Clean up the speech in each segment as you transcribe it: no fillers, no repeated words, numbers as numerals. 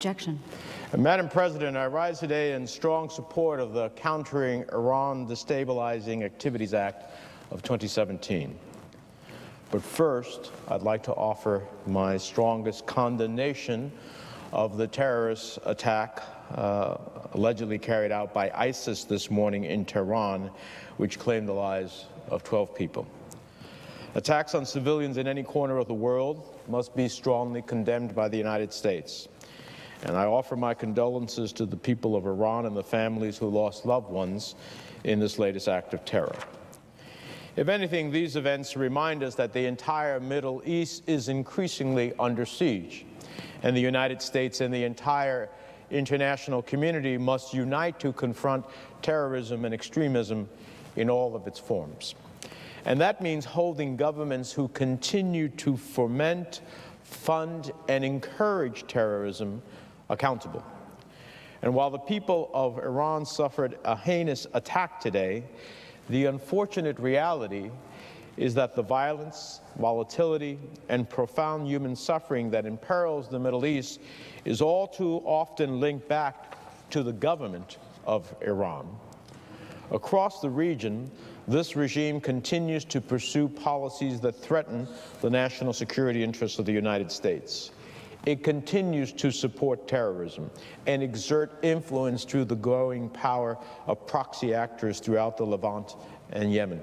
Objection. Madam President, I rise today in strong support of the Countering Iran Destabilizing Activities Act of 2017. But first, I'd like to offer my strongest condemnation of the terrorist attack allegedly carried out by ISIS this morning in Tehran, which claimed the lives of 12 people. Attacks on civilians in any corner of the world must be strongly condemned by the United States. And I offer my condolences to the people of Iran and the families who lost loved ones in this latest act of terror. If anything, these events remind us that the entire Middle East is increasingly under siege, and the United States and the entire international community must unite to confront terrorism and extremism in all of its forms. And that means holding governments who continue to foment, fund, and encourage terrorism accountable. And while the people of Iran suffered a heinous attack today, the unfortunate reality is that the violence, volatility, and profound human suffering that imperils the Middle East is all too often linked back to the government of Iran. Across the region, this regime continues to pursue policies that threaten the national security interests of the United States. It continues to support terrorism and exert influence through the growing power of proxy actors throughout the Levant and Yemen.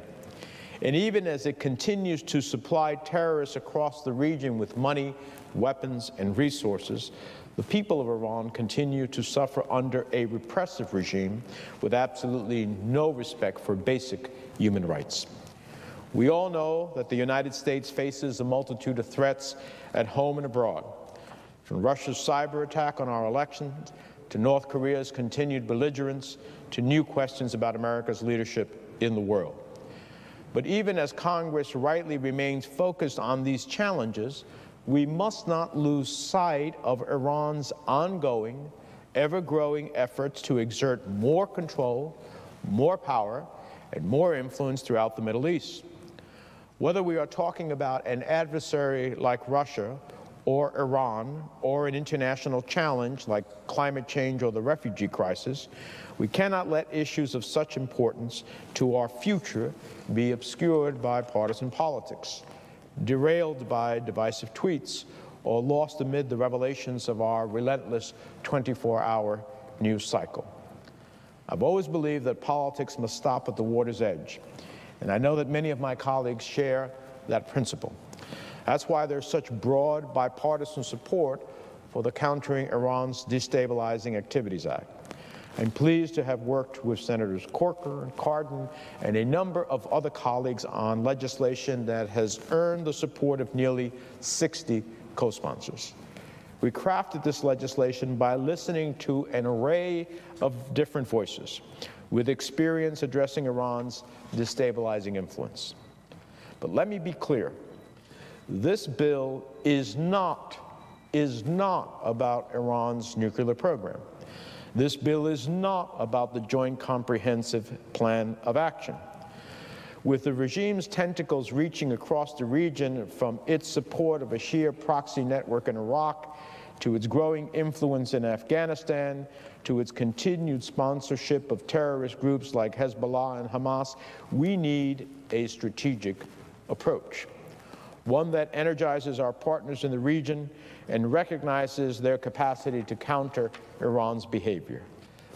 And even as it continues to supply terrorists across the region with money, weapons, and resources, the people of Iran continue to suffer under a repressive regime with absolutely no respect for basic human rights. We all know that the United States faces a multitude of threats at home and abroad, from Russia's cyber attack on our elections, to North Korea's continued belligerence, to new questions about America's leadership in the world. But even as Congress rightly remains focused on these challenges, we must not lose sight of Iran's ongoing, ever-growing efforts to exert more control, more power, and more influence throughout the Middle East. Whether we are talking about an adversary like Russia, or Iran, or an international challenge like climate change or the refugee crisis, we cannot let issues of such importance to our future be obscured by partisan politics, derailed by divisive tweets, or lost amid the revelations of our relentless 24-hour news cycle. I've always believed that politics must stop at the water's edge, and I know that many of my colleagues share that principle. That's why there's such broad bipartisan support for the Countering Iran's Destabilizing Activities Act. I'm pleased to have worked with Senators Corker and Cardin and a number of other colleagues on legislation that has earned the support of nearly 60 co-sponsors. We crafted this legislation by listening to an array of different voices with experience addressing Iran's destabilizing influence. But let me be clear. This bill is not about Iran's nuclear program. This bill is not about the Joint Comprehensive Plan of Action. With the regime's tentacles reaching across the region, from its support of a Shia proxy network in Iraq, to its growing influence in Afghanistan, to its continued sponsorship of terrorist groups like Hezbollah and Hamas, we need a strategic approach. One that energizes our partners in the region and recognizes their capacity to counter Iran's behavior.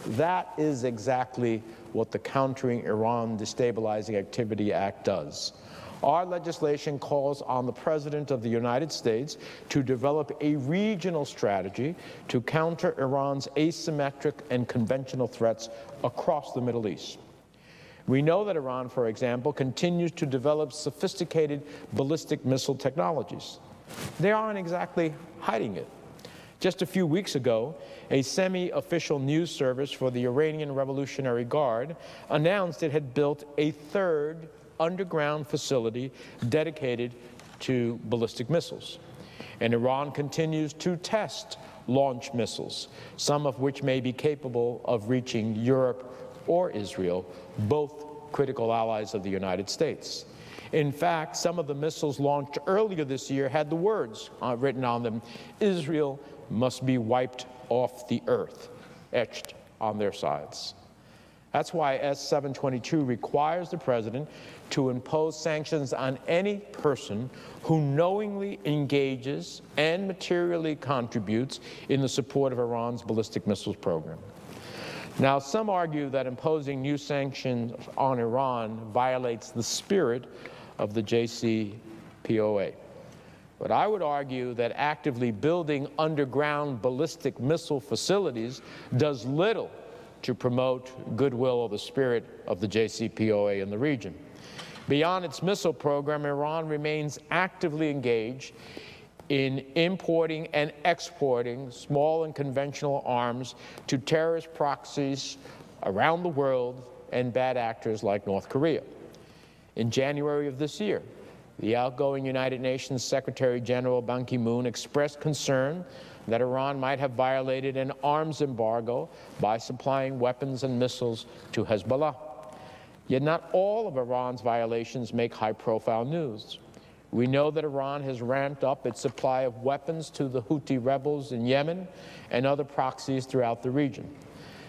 That is exactly what the Countering Iran Destabilizing Activity Act does. Our legislation calls on the President of the United States to develop a regional strategy to counter Iran's asymmetric and conventional threats across the Middle East. We know that Iran, for example, continues to develop sophisticated ballistic missile technologies. They aren't exactly hiding it. Just a few weeks ago, a semi-official news service for the Iranian Revolutionary Guard announced it had built a third underground facility dedicated to ballistic missiles. And Iran continues to test launch missiles, some of which may be capable of reaching Europe or Israel, both critical allies of the United States. In fact, some of the missiles launched earlier this year had the words written on them, "Israel must be wiped off the earth, etched on their sides. That's why S-722 requires the President to impose sanctions on any person who knowingly engages and materially contributes in the support of Iran's ballistic missiles program. Now, some argue that imposing new sanctions on Iran violates the spirit of the JCPOA. But I would argue that actively building underground ballistic missile facilities does little to promote goodwill or the spirit of the JCPOA in the region. Beyond its missile program, Iran remains actively engaged in importing and exporting small and conventional arms to terrorist proxies around the world and bad actors like North Korea. In January of this year, the outgoing United Nations Secretary General Ban Ki-moon expressed concern that Iran might have violated an arms embargo by supplying weapons and missiles to Hezbollah. Yet not all of Iran's violations make high-profile news. We know that Iran has ramped up its supply of weapons to the Houthi rebels in Yemen and other proxies throughout the region.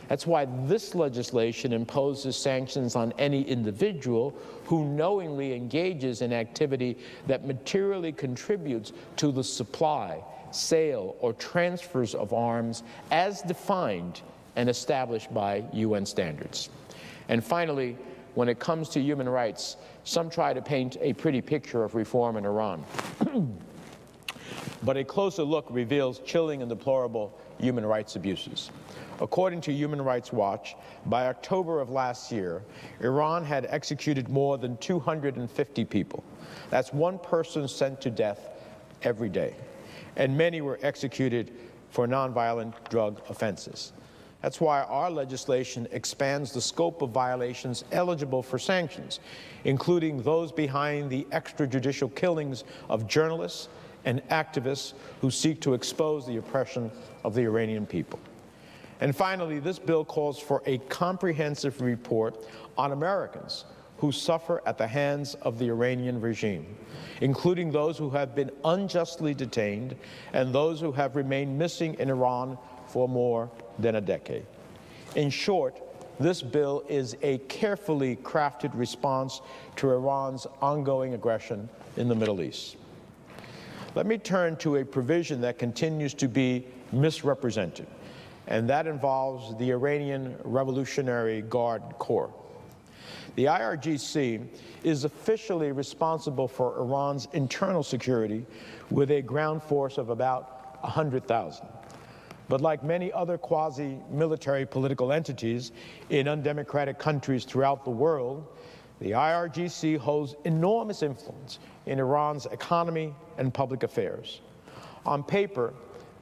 That's why this legislation imposes sanctions on any individual who knowingly engages in activity that materially contributes to the supply, sale, or transfers of arms as defined and established by UN standards. And finally, when it comes to human rights, some try to paint a pretty picture of reform in Iran. But a closer look reveals chilling and deplorable human rights abuses. According to Human Rights Watch, by October of last year, Iran had executed more than 250 people. That's one person sent to death every day. And many were executed for nonviolent drug offenses. That's why our legislation expands the scope of violations eligible for sanctions, including those behind the extrajudicial killings of journalists and activists who seek to expose the oppression of the Iranian people. And finally, this bill calls for a comprehensive report on Americans who suffer at the hands of the Iranian regime, including those who have been unjustly detained and those who have remained missing in Iran for more than a decade. In short, this bill is a carefully crafted response to Iran's ongoing aggression in the Middle East. Let me turn to a provision that continues to be misrepresented, and that involves the Iranian Revolutionary Guard Corps. The IRGC is officially responsible for Iran's internal security with a ground force of about 100,000. But like many other quasi-military political entities in undemocratic countries throughout the world, the IRGC holds enormous influence in Iran's economy and public affairs. On paper,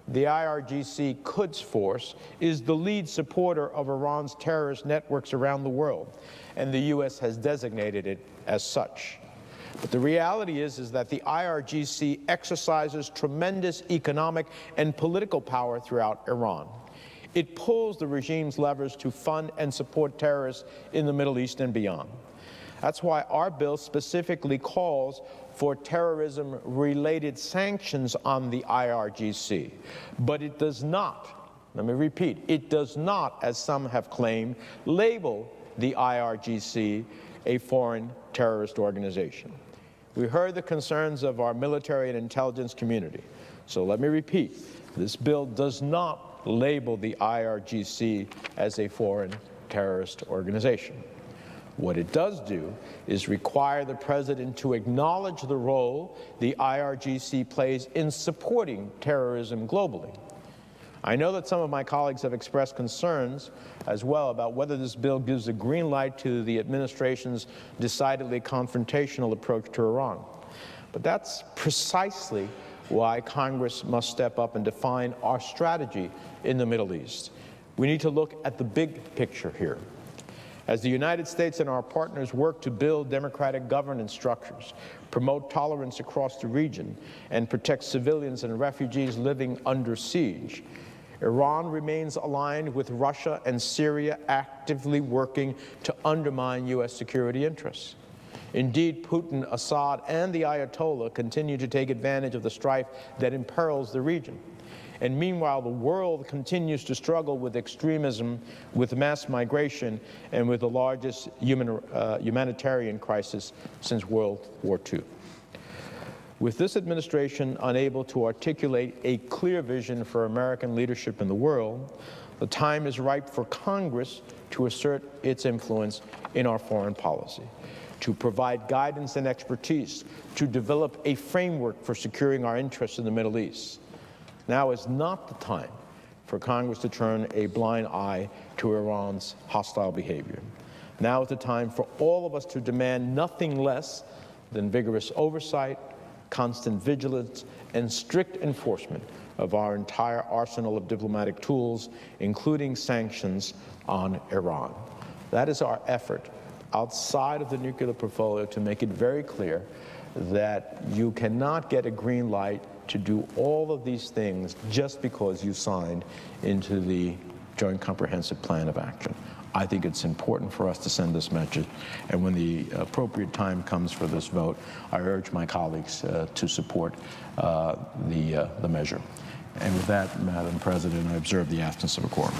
the IRGC Quds Force is the lead supporter of Iran's terrorist networks around the world, and the U.S. has designated it as such. But the reality is that the IRGC exercises tremendous economic and political power throughout Iran. It pulls the regime's levers to fund and support terrorists in the Middle East and beyond. That's why our bill specifically calls for terrorism-related sanctions on the IRGC. But it does not, let me repeat, it does not, as some have claimed, label the IRGC a foreign terrorist organization. We heard the concerns of our military and intelligence community. So let me repeat, this bill does not label the IRGC as a foreign terrorist organization. What it does do is require the President to acknowledge the role the IRGC plays in supporting terrorism globally. I know that some of my colleagues have expressed concerns as well about whether this bill gives a green light to the administration's decidedly confrontational approach to Iran. But that's precisely why Congress must step up and define our strategy in the Middle East. We need to look at the big picture here. As the United States and our partners work to build democratic governance structures, promote tolerance across the region, and protect civilians and refugees living under siege, Iran remains aligned with Russia and Syria, actively working to undermine U.S. security interests. Indeed, Putin, Assad, and the Ayatollah continue to take advantage of the strife that imperils the region. And meanwhile, the world continues to struggle with extremism, with mass migration, and with the largest humanitarian crisis since World War II. With this administration unable to articulate a clear vision for American leadership in the world, the time is ripe for Congress to assert its influence in our foreign policy, to provide guidance and expertise, to develop a framework for securing our interests in the Middle East. Now is not the time for Congress to turn a blind eye to Iran's hostile behavior. Now is the time for all of us to demand nothing less than vigorous oversight, constant vigilance, and strict enforcement of our entire arsenal of diplomatic tools, including sanctions on Iran. That is our effort outside of the nuclear portfolio to make it very clear that you cannot get a green light to do all of these things just because you signed into the Joint Comprehensive Plan of Action. I think it's important for us to send this message, and when the appropriate time comes for this vote, I urge my colleagues to support the measure. And with that, Madam President, I observe the absence of a quorum.